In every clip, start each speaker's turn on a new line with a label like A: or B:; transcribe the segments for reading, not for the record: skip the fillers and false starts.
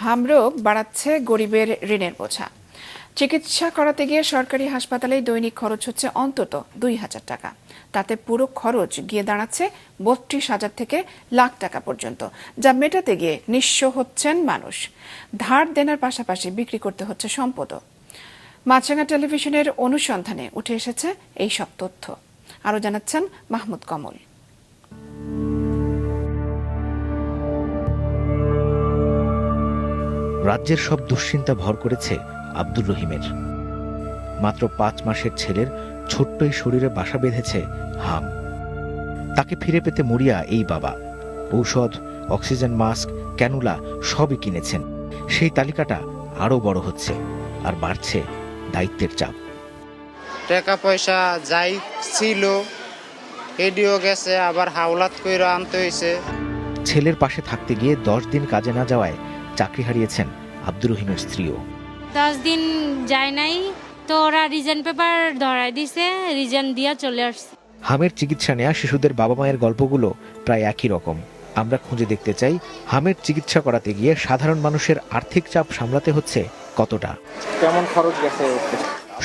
A: হামরোগ বাড়াচ্ছে গরিবের ঋণের বোঝা। চিকিৎসা করাতে গিয়ে সরকারি হাসপাতালে দৈনিক খরচ হচ্ছে অন্তত ২,০০০ টাকা। তাতে পুরো খরচ গিয়ে দাঁড়াচ্ছে ৩২,০০০ থেকে লাখ টাকা পর্যন্ত, যা মেটাতে গিয়ে নিঃস্ব হচ্ছেন মানুষ। ধার দেনার পাশাপাশি বিক্রি করতে হচ্ছে সম্পদও। মাছরাঙা টেলিভিশনের অনুসন্ধানে উঠে এসেছে এই সব তথ্য। আরও জানাচ্ছেন মাহমুদ কমল।
B: রাজ্যের সব দুশ্চিন্তা ভর করেছে আব্দুর রহিমের। মাত্র ৫ মাসের ছেলের ছোট্ট এই শরীরে বাসা বেঁধেছে হাম। তাকে ফিরে পেতে মরিয়া এই বাবা। ঔষধ, অক্সিজেন মাস্ক, ক্যানুলা সবই কিনেছেন। সেই তালিকাটা আরও বড় হচ্ছে, আর বাড়ছে দায়িত্বের চাপ।
C: টাকা পয়সা যাই ছিল এডিও গেছে, আবার হাওলাত কইরা আনতে হয়েছে।
B: ছেলের পাশে থাকতে গিয়ে ১০ দিন কাজে না যাওয়ায় চাকরি হারিয়েছেন আব্দুর রহিমের স্ত্রীও।
D: 10 দিন যায় নাই তো ওরা রিজন পেপার ধরাই দিছে, রিজন দিয়া চলে আসছে।
B: হামের চিকিৎসা নেয়া শিশুদের বাবা মায়ের গল্পগুলো প্রায় একই রকম। আমরা খুঁজে দেখতে চাই হামের চিকিৎসা করাতে গিয়ে সাধারণ মানুষের আর্থিক চাপ সামলাতে হচ্ছে কতটা,
E: কেমন খরচ গেছে।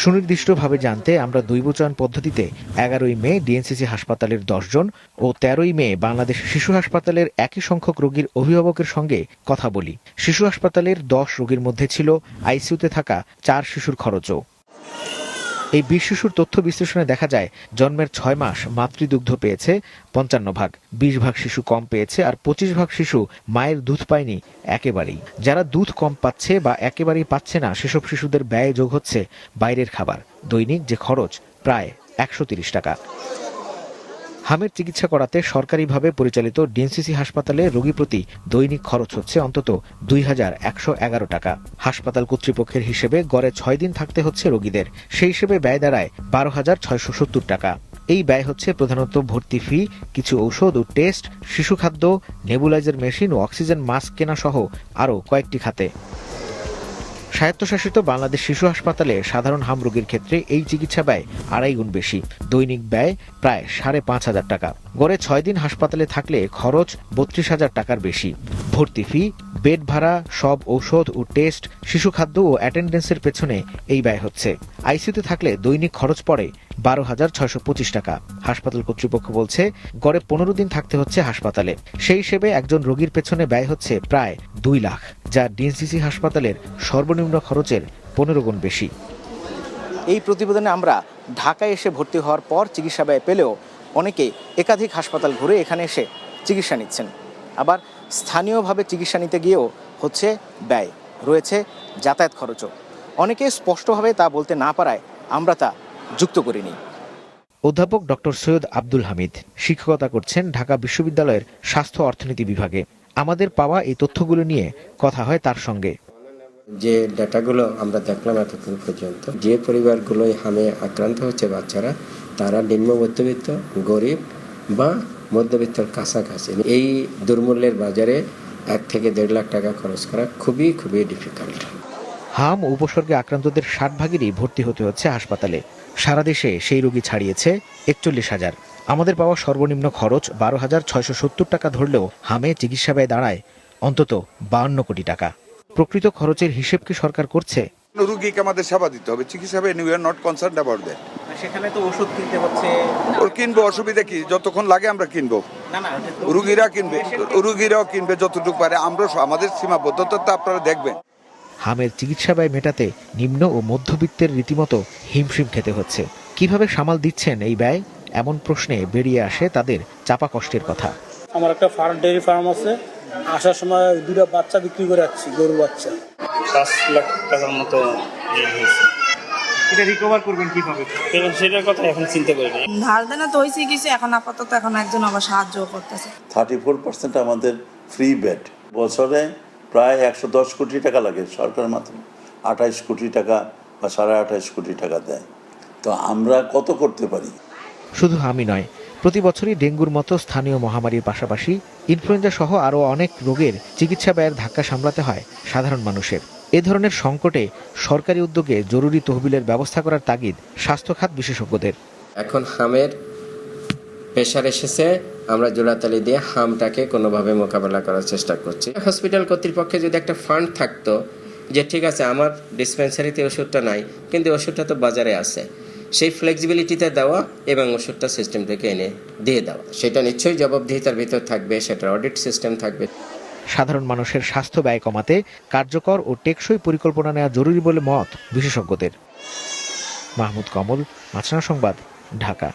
B: সুনির্দিষ্টভাবে জানতে আমরা দৈবচয়ন পদ্ধতিতে ১১ই মে ডিএনসিসি হাসপাতালের ১০ জন ও ১৩ই মে বাংলাদেশ শিশু হাসপাতালের একই সংখ্যক রোগীর অভিভাবকের সঙ্গে কথা বলি। শিশু হাসপাতালের ১০ রোগীর মধ্যে ছিল আইসিইউতে থাকা ৪ শিশুর খরচও। এই ২০ শিশুর তথ্য বিশ্লেষণে দেখা যায় জন্মের ৬ মাস মাতৃদুগ্ধ পেয়েছে ৫৫ ভাগ, ২০ ভাগ শিশু কম পেয়েছে, আর ২৫ ভাগ শিশু মায়ের দুধ পায়নি একেবারেই। যারা দুধ কম পাচ্ছে বা একেবারেই পাচ্ছে না, সেসব শিশুদের ব্যয়ে যোগ হচ্ছে বাইরের খাবার, দৈনিক যে খরচ প্রায় ১৩০ টাকা। হামের চিকিৎসা করাতে সরকারিভাবে পরিচালিত ডিএনসিসি হাসপাতালে রোগী প্রতি দৈনিক খরচ হচ্ছে অন্তত ২,১১১ টাকা। হাসপাতাল কর্তৃপক্ষের হিসেবে গড়ে ৬ দিন থাকতে হচ্ছে রোগীদের। সেই হিসেবে ব্যয় দাঁড়ায় ১২,৬৭০ টাকা। এই ব্যয় হচ্ছে প্রধানত ভর্তি ফি, কিছু ঔষধ ও টেস্ট, শিশু খাদ্য, নেবুলাইজার মেশিন ও অক্সিজেন মাস্ক কেনা সহ আরও কয়েকটি খাতে। স্বায়ত্তশাসিত বাংলাদেশ শিশু হাসপাতালে সাধারণ হাম রোগীর ক্ষেত্রে এই চিকিৎসা ব্যয় ২.৫ গুণ বেশি, দৈনিক ব্যয় প্রায় ৫,৫০০ টাকা। গড়ে ৬ দিন হাসপাতালে থাকলে খরচ ৩২,০০০ টাকার বেশি। ভর্তি ফি, বেড ভাড়া, সব ঔষধ ও টেস্ট, শিশু খাদ্য ও অ্যাটেন্ডেন্সের পেছনে এই ব্যয় হচ্ছে। আইসিইউতে থাকলে দৈনিক খরচ পড়ে ১২,৬২৫ টাকা। হাসপাতাল কর্তৃপক্ষ বলছে গড়ে ১৫ দিন থাকতে হচ্ছে হাসপাতালে। সেই হিসেবে একজন রোগীর পেছনে ব্যয় হচ্ছে প্রায় ২ লাখ, যা ডিএনসিসি হাসপাতালের সর্বনিম্ন খরচের ১৫ গুণ বেশি।
E: এই প্রতিবেদনে আমরা ঢাকায় এসে ভর্তি হওয়ার পর চিকিৎসা ব্যয় পেলেও অনেকে একাধিক হাসপাতাল ঘুরে এখানে এসে চিকিৎসা নিচ্ছেন। আবার স্থানীয়ভাবে চিকিৎসা নিতে গিয়েও হচ্ছে ব্যয়, রয়েছে যাতায়াত খরচও। অনেকে স্পষ্টভাবে তা বলতে না পারায় আমরা তা যুক্ত করিনি।
B: অধ্যাপক ডক্টর সৈয়দ আব্দুল হামিদ শিক্ষকতা করছেন ঢাকা বিশ্ববিদ্যালয়ের স্বাস্থ্য অর্থনীতি বিভাগে। আমাদের পাওয়া এই তথ্যগুলো নিয়ে কথা হয় তার সঙ্গে।
F: যে ডাটাগুলো আমরা দেখলাম এতক্ষণ পর্যন্ত, যে পরিবারগুলোই হামে আক্রান্ত হচ্ছে বাচ্চারা, তারা নিম্ন মধ্যবিত্ত, গরিব বা মধ্যবিত্তর কাছাকাছি। এই দুর্মূল্যের বাজারে ১ থেকে ১.৫ লাখ টাকা খরচ করা খুবই ডিফিকাল্ট।
B: হাম উপসর্গে আক্রান্তদের ৬০ ভাগেরই ভর্তি হতে হচ্ছে হাসপাতালে। সারা দেশে সেই রোগী ছাড়িয়েছে ৪১,০০০। আমাদের পাওয়া সর্বনিম্ন খরচ ১২,৬৭০ টাকা ধরলেও হামে চিকিৎসা ব্যয় দাঁড়ায় অন্তত ৫২ কোটি টাকা। প্রকৃত খরচের হিসেব কি সরকার করছে?
G: রোগীকে আমাদের সেবা দিতে হবে, চিকিৎসা ব্যয় we are not concerned about that.
E: সেখানে তো ওষুধ কিনতে হচ্ছে,
G: ওর কিনবো, অসুবিধা কি? যতক্ষণ লাগে আমরা কিনবো, রুগীরাও কিনবে যতটুকু পারে। আমরা আমাদের সীমাবদ্ধতা তো আপনারা দেখবেন।
B: হামের চিকিৎসা ব্যয় মেটাতে নিম্ন ও মধ্যবিত্তের রীতিমতো হিমশিম খেতে হচ্ছে। কিভাবে সামাল দিচ্ছেন এই ব্যয়, এমন প্রশ্নে বেরিয়ে আসে তাদের চাপা কষ্টের কথা।
H: আমার একটা ডেয়ারি ফার্ম আছে, আসার সময় 2টা বাচ্চা বিক্রি করে আসছি, গরুর বাচ্চা। 5 লাখ টাকার মতো হয়েছে।
E: এটা রিকভার করবেন কিভাবে?
H: সেটার কথা এখন চিন্তা করি না।
I: ধার দেনা তো হয়েছে কিছু, এখন আপাতত একজন আবার সাহায্য করতেছে।
J: 34% আমাদের ফ্রি বেড। বছরে প্রায় 110 কোটি টাকা লাগে, সরকার মাত্র 28 কোটি টাকা বা 28.5 কোটি টাকা দেয়। তো আমরা কত করতে পারি?
B: শুধু হামই নয়, প্রতি বছরই ডেঙ্গুর মতো স্থানীয় মহামারীর পাশাপাশি ইনফ্লুয়েঞ্জা সহ আরও অনেক রোগের চিকিৎসা ব্যয়ের ধাক্কা সামলাতে হয় সাধারণ মানুষের। এ ধরনের সংকটে সরকারি উদ্যোগে জরুরি তহবিলের ব্যবস্থা করার তাগিদ স্বাস্থ্য খাত বিশেষজ্ঞদের।
F: এখন হামের প্রেশার এসেছে, আমরা জোড়াতালি দিয়ে হামটাকে কোনোভাবে মোকাবেলা করার চেষ্টা করছি। হসপিটাল কর্তৃপক্ষে যদি একটা ফান্ড থাকতো যে ঠিক আছে আমার ডিসপেন্সারিতে ওষুধটা নাই কিন্তু ওষুধটা তো বাজারে আছে, সেই ফ্লেক্সিবিলিটিতে দেওয়া এবং ওষুধটা সিস্টেম থেকে এনে দিয়ে দেওয়া, সেটা নিশ্চয়ই জবাবদিহিতার ভিতর থাকবে, সেটা অডিট সিস্টেম থাকবে।
B: সাধারণ মানুষের স্বাস্থ্য ব্যয় কমাতে কার্যকর ও টেকসই পরিকল্পনা নেওয়া জরুরি বলে মত বিশেষজ্ঞদের। মাহমুদ কমল, মাছরাঙা সংবাদ, ঢাকা।